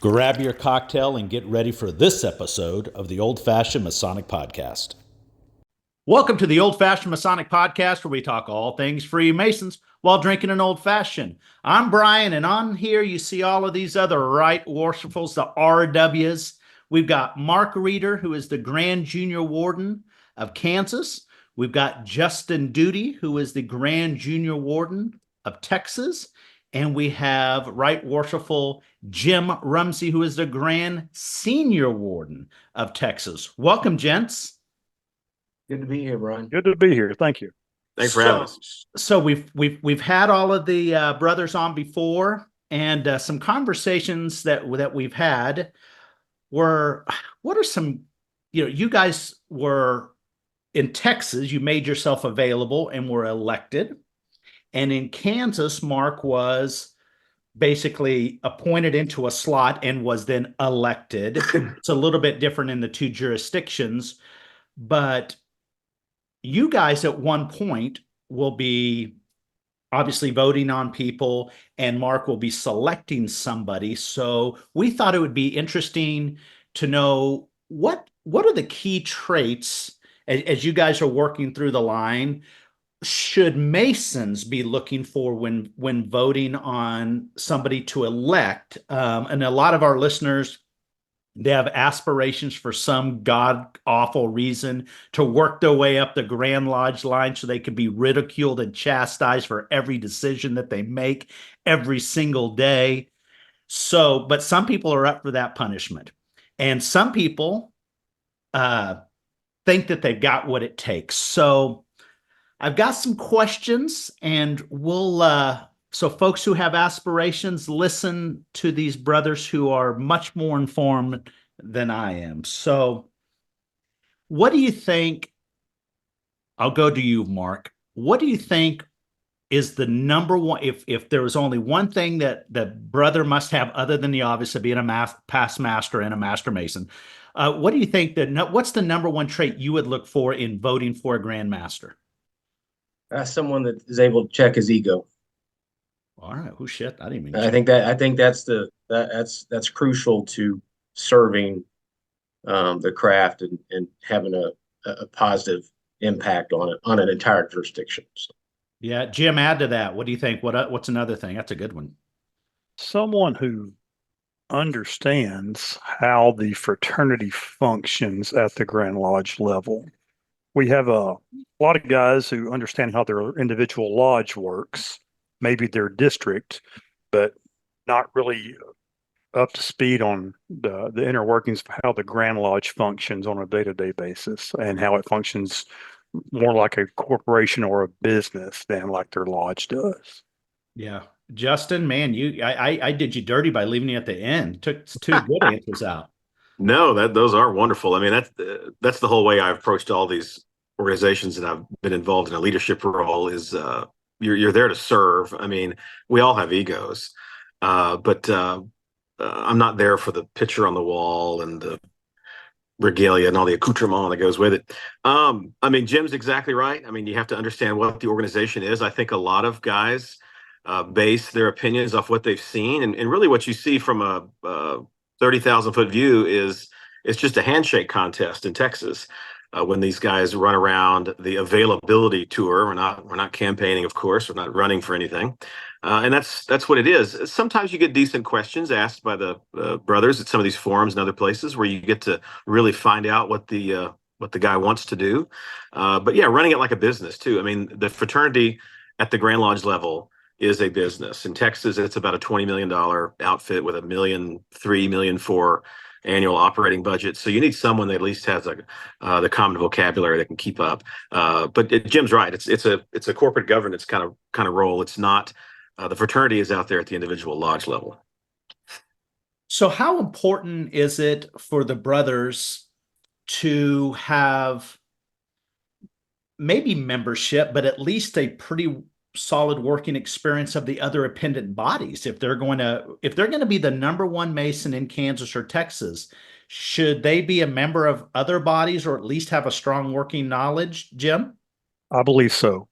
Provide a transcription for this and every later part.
Grab your cocktail and get ready for this episode of the Old Fashioned Masonic Podcast. Welcome to the Old Fashioned Masonic Podcast, where we talk all things Freemasons while drinking an old fashioned. I'm Brian, and on here you see all of these other right worshipfuls, the RWs. We've got Mark Reeder, who is the Grand Junior Warden of Kansas. We've got Justin Duty, who is the Grand Junior Warden of Texas. And we have Right Worshipful Jim Rumsey, who is the Grand Senior Warden of Texas. Welcome, gents. Good to be here, Brian. Good to be here. Thank you. Thanks for having us. So we've had all of the brothers on before, and some conversations that we've had were, what are some, you guys were in Texas, you made yourself available and were elected. And in Kansas, Mark was basically appointed into a slot and was then elected. It's a little bit different in the two jurisdictions, but you guys at one point will be obviously voting on people, and Mark will be selecting somebody. So we thought it would be interesting to know what are the key traits as you guys are working through the line should Masons be looking for when voting on somebody to elect? And a lot of our listeners, they have aspirations for some god-awful reason to work their way up the Grand Lodge line so they can be ridiculed and chastised for every decision that they make every single day. So, but some people are up for that punishment. And some people think that they've got what it takes. So I've got some questions, and so folks who have aspirations, listen to these brothers who are much more informed than I am. So what do you think? I'll go to you, Mark. What do you think is the number one, if there was only one thing that the brother must have other than the obvious of being a past master and a master Mason, what do you think what's the number one trait you would look for in voting for a Grand Master? Someone that is able to check his ego. All right. Oh shit! I didn't mean. I think that's crucial to serving the craft and having a positive impact on an entire jurisdiction. So. Yeah, Jim, add to that. What do you think? What's another thing? That's a good one. Someone who understands how the fraternity functions at the Grand Lodge level. We have a lot of guys who understand how their individual lodge works, maybe their district, but not really up to speed on the inner workings of how the Grand Lodge functions on a day-to-day basis and how it functions more like a corporation or a business than like their lodge does. Yeah. Justin, man, I did you dirty by leaving you at the end. Took two good answers out. No, those are wonderful. I mean, that's the whole way I approached all these organizations that I've been involved in a leadership role is you're there to serve. I mean, we all have egos, but I'm not there for the picture on the wall and the regalia and all the accoutrement that goes with it. I mean, Jim's exactly right. I mean, you have to understand what the organization is. I think a lot of guys base their opinions off what they've seen, and really what you see from a 30,000 foot view is it's just a handshake contest in Texas. When these guys run around the availability tour, we're not campaigning, of course, we're not running for anything, and that's what it is. Sometimes you get decent questions asked by the brothers at some of these forums and other places where you get to really find out what the guy wants to do. But yeah, running it like a business too. I mean, the fraternity at the Grand Lodge level is a business. In Texas, it's about a $20 million outfit with $1.3 million, $4 million annual operating budget. So you need someone that at least has the common vocabulary that can keep up. But Jim's right. It's a corporate governance kind of role. It's not the fraternity is out there at the individual lodge level. So how important is it for the brothers to have maybe membership, but at least a pretty solid working experience of the other appendant bodies? If they're going to be the number one Mason in Kansas or Texas, should they be a member of other bodies or at least have a strong working knowledge, Jim? I believe so.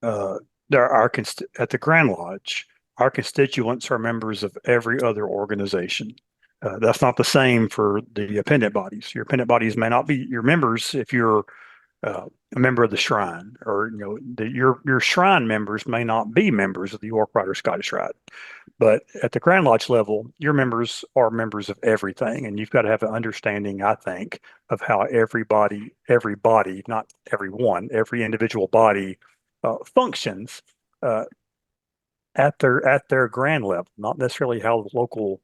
At the Grand Lodge, our constituents are members of every other organization. That's not the same for the appendant bodies. Your appendant bodies may not be your members if you're a member of the shrine, or your shrine members may not be members of the York Rider Scottish Rite. But at the Grand Lodge level, your members are members of everything, and you've got to have an understanding, I think, of how every body, not everyone, every individual body functions uh, at their grand level, not necessarily how the local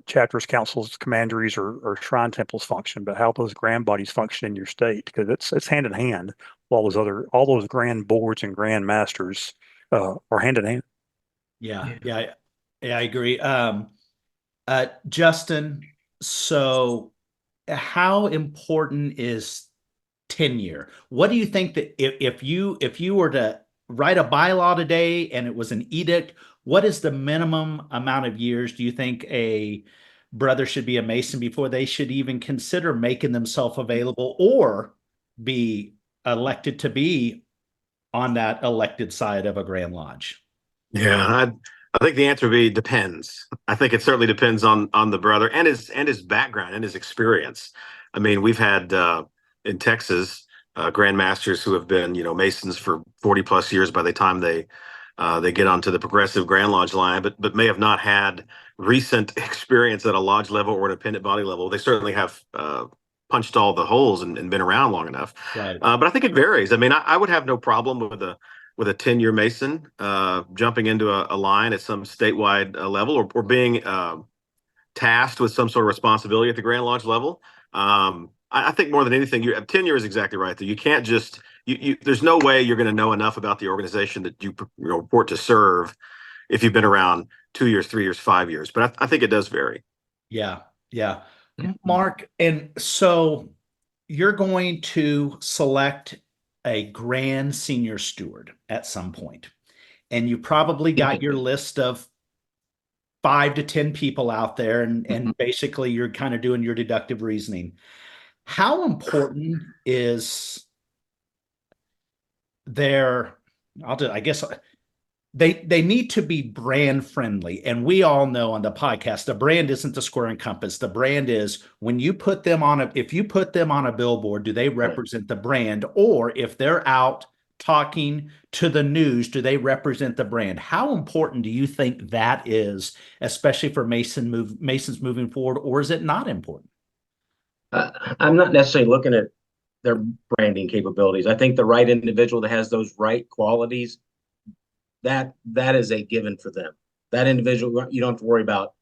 chapters, councils, commanderies, or shrine temples function, but how those grand bodies function in your state, because it's hand in hand. All those grand boards and grand masters are hand in hand. Yeah, I agree. Justin, so how important is tenure? What do you think that if you were to write a bylaw today and it was an edict, what is the minimum amount of years do you think a brother should be a Mason before they should even consider making themselves available or be elected to be on that elected side of a Grand Lodge? Yeah, I think the answer would be depends. I think it certainly depends on the brother and his background and his experience. I mean, we've had in Texas Grand Masters who have been, Masons for 40 plus years by the time they get onto the progressive Grand Lodge line, but may have not had recent experience at a lodge level or an appendant body level. They certainly have punched all the holes and been around long enough. Right. But I think it varies. I mean, I would have no problem with a tenure Mason jumping into a line at some statewide level or being tasked with some sort of responsibility at the Grand Lodge level. I think more than anything, tenure is exactly right. That you can't just there's no way you're going to know enough about the organization that you report to serve if you've been around 2 years, 3 years, 5 years. But I think it does vary. Yeah. Mark, and so you're going to select a grand senior steward at some point, and you probably got your list of 5 to 10 people out there, and basically you're kind of doing your deductive reasoning. How important is their, I guess they need to be brand friendly. And we all know on the podcast, the brand isn't the square and compass. The brand is when you put them if you put them on a billboard, do they represent the brand? Or if they're out talking to the news, do they represent the brand? How important do you think that is, especially for Masons moving forward, or is it not important? I'm not necessarily looking at their branding capabilities. I think the right individual that has those right qualities, that is a given for them. That individual, you don't have to worry about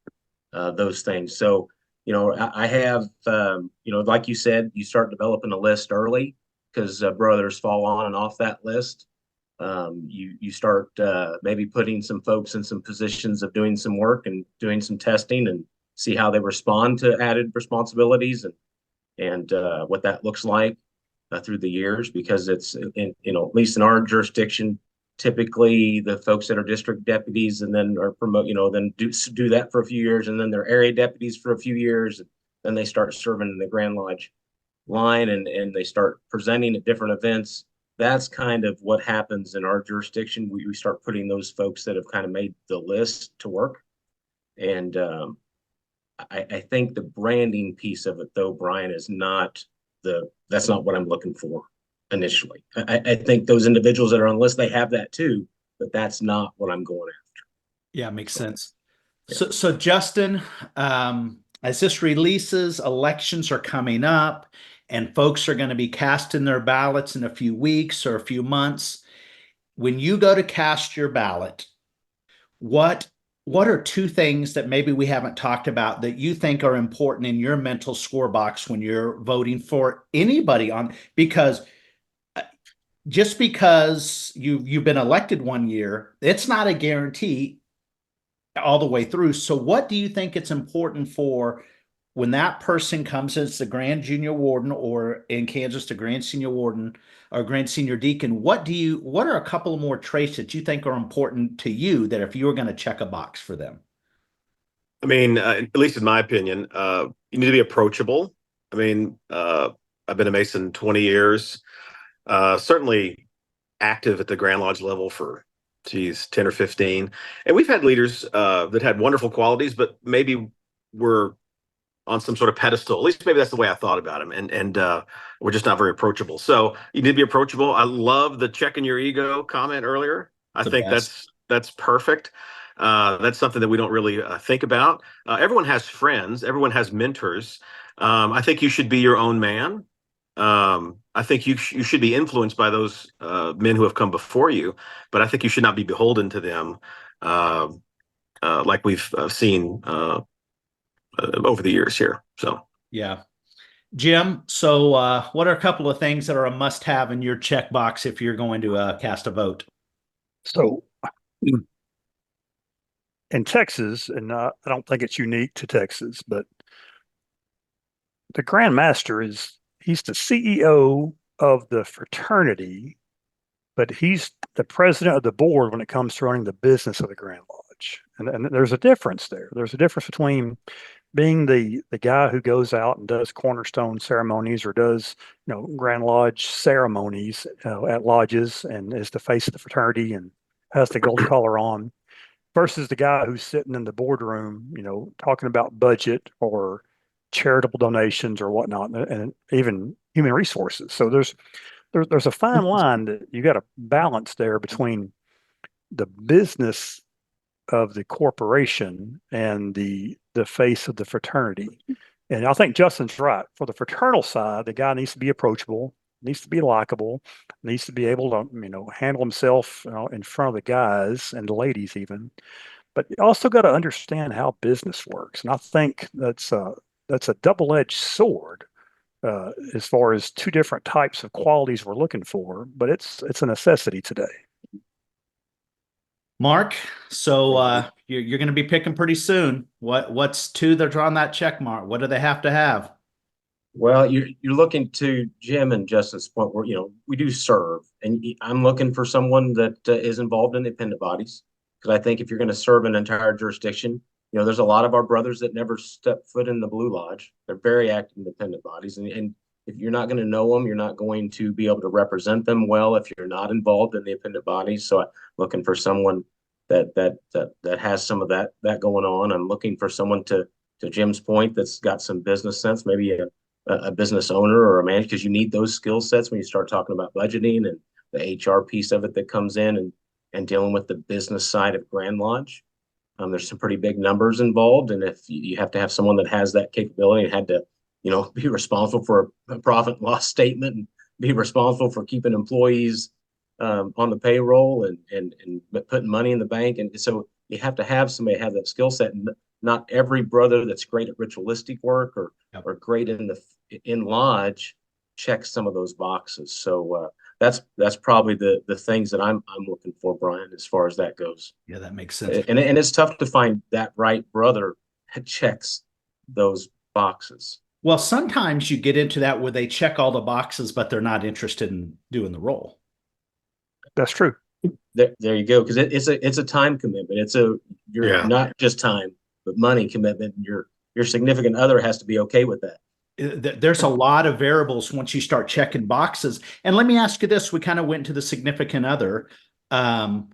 those things. So, I have, like you said, you start developing a list early because brothers fall on and off that list. You start maybe putting some folks in some positions of doing some work and doing some testing and see how they respond to added responsibilities and what that looks like through the years, because it's at least in our jurisdiction, typically the folks that are district deputies and then are then do that for a few years, and then they're area deputies for a few years, and then they start serving in the Grand Lodge line and they start presenting at different events. That's kind of what happens in our jurisdiction. We start putting those folks that have kind of made the list to work. And I think the branding piece of it, though, Brian, is that's not what I'm looking for initially. I think those individuals that are on the list, they have that too, but that's not what I'm going after. Yeah, makes sense. So Justin, as this releases, elections are coming up and folks are going to be casting their ballots in a few weeks or a few months. When you go to cast your ballot, what are 2 things that maybe we haven't talked about that you think are important in your mental score box when you're voting for anybody because just because you've been elected one year, it's not a guarantee all the way through. So what do you think it's important for when that person comes as the Grand Junior Warden, or in Kansas, the Grand Senior Warden or Grand Senior Deacon? What are a couple of more traits that you think are important to you that if you were going to check a box for them? I mean, at least in my opinion, you need to be approachable. I mean, I've been a Mason 20 years, certainly active at the Grand Lodge level for 10 or 15. And we've had leaders that had wonderful qualities, but maybe were on some sort of pedestal. At least maybe that's the way I thought about him, and we're just not very approachable. So you need to be approachable. I love the checking your ego comment earlier. I The think best. that's perfect. That's something that we don't really think about. Everyone has friends. Everyone has mentors. I think you should be your own man. I think you should be influenced by those men who have come before you, but I think you should not be beholden to them, like we've seen over the years here. So, Yeah. Jim, so what are a couple of things that are a must-have in your checkbox if you're going to cast a vote? So in Texas, and I don't think it's unique to Texas, but the Grand Master he's the CEO of the fraternity, but he's the president of the board when it comes to running the business of the Grand Lodge. And there's a difference there. There's a difference between being the guy who goes out and does cornerstone ceremonies or does, Grand Lodge ceremonies at lodges and is the face of the fraternity and has the gold collar on, versus the guy who's sitting in the boardroom, talking about budget or charitable donations or whatnot, and even human resources. So there's a fine line that you got to balance there between the business of the corporation and the face of the fraternity. And I think Justin's right. For the fraternal side, the guy needs to be approachable, needs to be likable, needs to be able to, handle himself in front of the guys and the ladies even. But you also got to understand how business works. And I think that's a double-edged sword as far as two different types of qualities we're looking for, but it's a necessity today. Mark, so you're going to be picking pretty soon. What's two that are on that check mark? What do they have to have? Well, you're looking to Jim and Justin's point where, we do serve, and I'm looking for someone that is involved in the appendant bodies, because I think if you're going to serve an entire jurisdiction, there's a lot of our brothers that never step foot in the Blue Lodge. They're very active in the appendant bodies, and if you're not going to know them, you're not going to be able to represent them well if you're not involved in the appendant bodies. So I'm looking for someone that has some of that going on. I'm looking for someone to Jim's point that's got some business sense, maybe a business owner or a manager, because you need those skill sets when you start talking about budgeting and the HR piece of it that comes in and dealing with the business side of Grand Lodge. There's some pretty big numbers involved, and if you have to have someone that has that capability and had to, be responsible for a profit and loss statement and be responsible for keeping employees on the payroll and putting money in the bank, and so you have to have somebody have that skill set. And not every brother that's great at ritualistic work or great in lodge checks some of those boxes. So that's probably the things that I'm looking for, Brian, as far as that goes. Yeah, that makes sense. And it's tough to find that right brother that checks those boxes. Well, sometimes you get into that where they check all the boxes, but they're not interested in doing the role. That's true. There you go. Because it's a time commitment. You're not just time, but money commitment. And your significant other has to be okay with that. There's a lot of variables once you start checking boxes. And let me ask you this: we kind of went to the significant other, and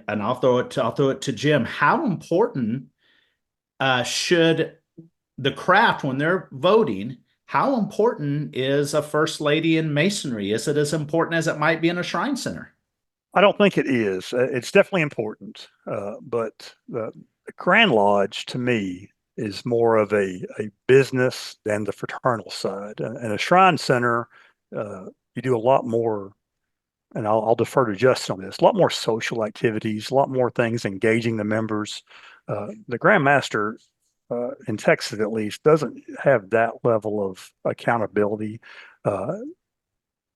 I'll throw it to Jim. How important should the craft, when they're voting, how important is a first lady in masonry? Is it as important as it might be in a shrine center? I don't think it is. It's definitely important, but the Grand Lodge to me is more of a business than the fraternal side. And a shrine center, you do a lot more, and I'll defer to Justin on this, a lot more social activities, a lot more things engaging the members. The Grand Master, in Texas at least, doesn't have that level of accountability.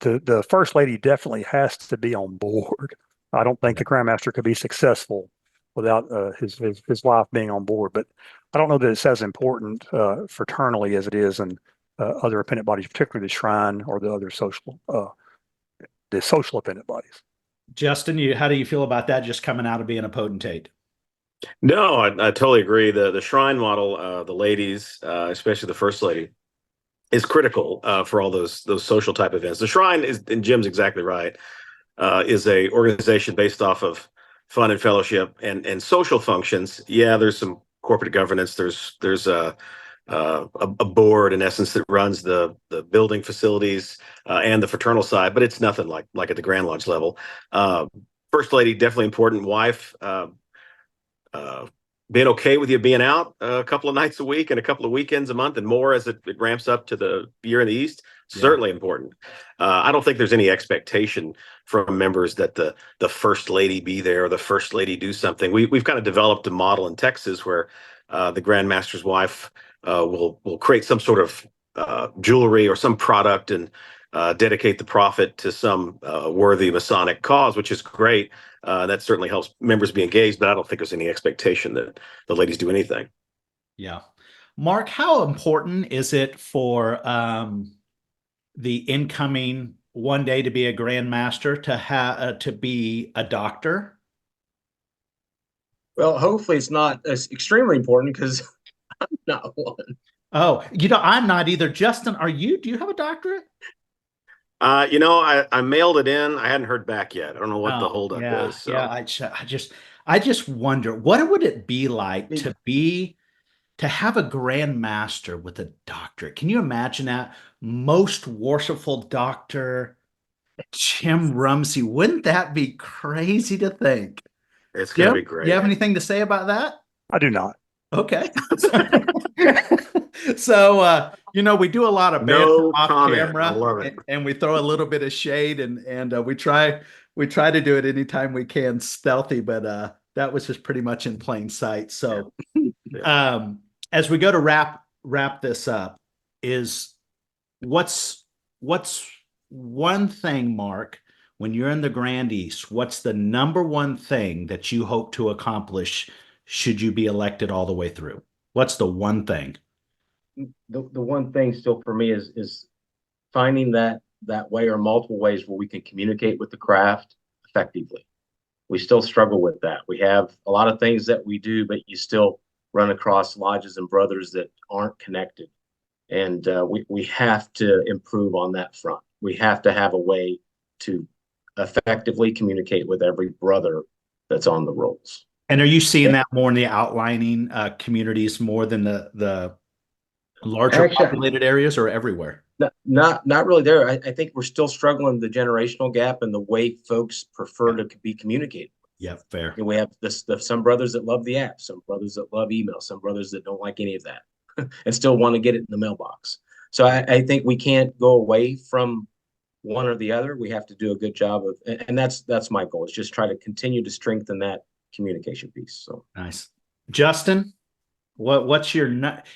The first lady definitely has to be on board. I don't think the Grand Master could be successful without his wife being on board. But I don't know that it's as important fraternally as it is in other appendant bodies, particularly the shrine or the other social appendant bodies. Justin, how do you feel about that? Just coming out of being a potentate? No, I totally agree. The shrine model, the ladies, especially the first lady, is critical for all those social type events. The shrine is, and Jim's exactly right, is a organization based off of fun and fellowship and social functions. Yeah, there's some corporate governance. There's a board in essence that runs the building facilities and the fraternal side, but it's nothing like at the Grand Lodge level. First lady, definitely important. Wife, being okay with you being out a couple of nights a week and a couple of weekends a month and more as it ramps up to the year in the East, certainly important. I don't think there's any expectation from members that the first lady be there or the first lady do something. We've kind of developed a model in Texas where the Grand Master's wife will create some sort of jewelry or some product and dedicate the profit to some worthy Masonic cause, which is great. That certainly helps members be engaged, but I don't think there's any expectation that the ladies do anything. Yeah. Mark, how important is it for the incoming one day to be a Grand Master to have to be a doctor? Well, hopefully it's not as extremely important because I'm not one. Oh, I'm not either. Justin, are you? Do you have a doctorate? I mailed it in. I hadn't heard back yet. I don't know what the Oh, holdup yeah, is. So. yeah. I just wonder what would it be like to have a Grand Master with a doctorate. Can you imagine that? Most worshipful doctor, Jim Rumsey. Wouldn't that be crazy to think? It's going to Jim, be you great. have anything to say about that? I do not. Okay. So, we do a lot of banter No off comment. I camera, love it. and we throw a little bit of shade, and we try to do it anytime we can, stealthy, but that was just pretty much in plain sight. So, Yeah. as we go to wrap this up, is what's one thing, Mark, when you're in the Grand East, what's the number one thing that you hope to accomplish should you be elected all the way through? What's the one thing? The one thing still for me is finding that way or multiple ways where we can communicate with the craft effectively. We still struggle with that. We have a lot of things that we do, but you still run across lodges and brothers that aren't connected. And we have to improve on that front. We have to have a way to effectively communicate with every brother that's on the rolls. And are you seeing that more in the outlining communities more than the larger Actually, populated areas, or everywhere? not really there. I think we're still struggling the generational gap and the way folks prefer to be communicated. Yeah, fair. And we have some brothers that love the app, some brothers that love email, some brothers that don't like any of that and still want to get it in the mailbox. So I think we can't go away from one or the other. We have to do a good job of, and that's my goal, is just try to continue to strengthen that communication piece. So Nice. Justin, what's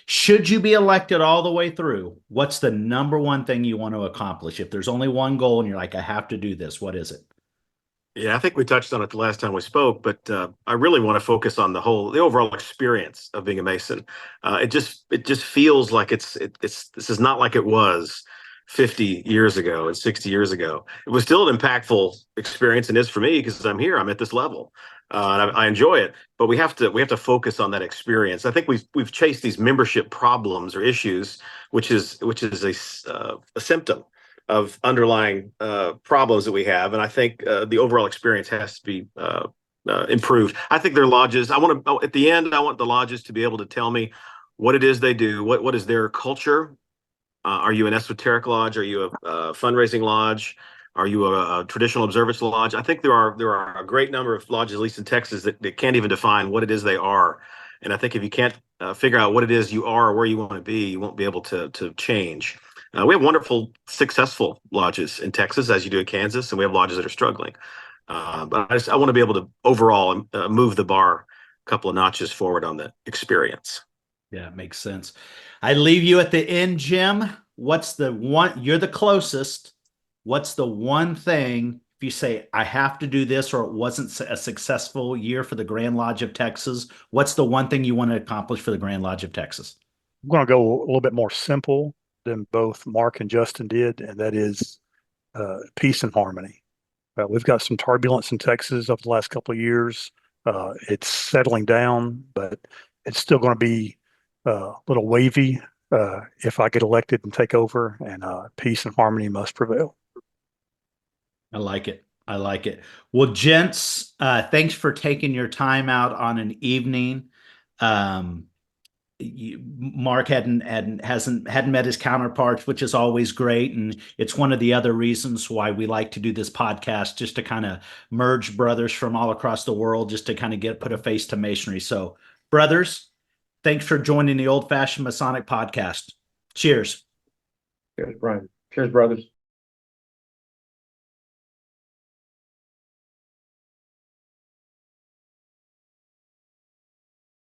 should you be elected all the way through? What's the number one thing you want to accomplish? If there's only one goal and you're like, I have to do this, what is it? Yeah, I think we touched on it the last time we spoke, but I really want to focus on the overall experience of being a Mason. It just feels like this is not like it was 50 years ago and 60 years ago. It was still an impactful experience and is for me because I'm here. I'm at this level. And I enjoy it, but we have to focus on that experience. I think we've chased these membership problems or issues, which is a symptom of underlying problems that we have, and I think the overall experience has to be improved. I think their lodges. At the end, I want the lodges to be able to tell me what it is they do. What is their culture? Are you an esoteric lodge? Are you a fundraising lodge? Are you a traditional observance lodge? I think there are a great number of lodges, at least in Texas, that can't even define what it is they are. And I think if you can't figure out what it is you are or where you want to be, you won't be able to change. We have wonderful, successful lodges in Texas, as you do in Kansas, and we have lodges that are struggling. But I want to be able to overall move the bar a couple of notches forward on the experience. Yeah, it makes sense. I leave you at the end, Jim. What's the one? You're the closest. What's the one thing, if you say, I have to do this, or it wasn't a successful year for the Grand Lodge of Texas, what's the one thing you want to accomplish for the Grand Lodge of Texas? I'm going to go a little bit more simple than both Mark and Justin did, and that is peace and harmony. We've got some turbulence in Texas over the last couple of years. It's settling down, but it's still going to be a little wavy if I get elected and take over, and peace and harmony must prevail. I like it. I like it. Well, gents, thanks for taking your time out on an evening. Mark hadn't met his counterparts, which is always great, and it's one of the other reasons why we like to do this podcast, just to kind of merge brothers from all across the world, just to kind of put a face to Masonry. So, brothers, thanks for joining the Old Fashioned Masonic podcast. Cheers. Cheers, Brian. Cheers, brothers.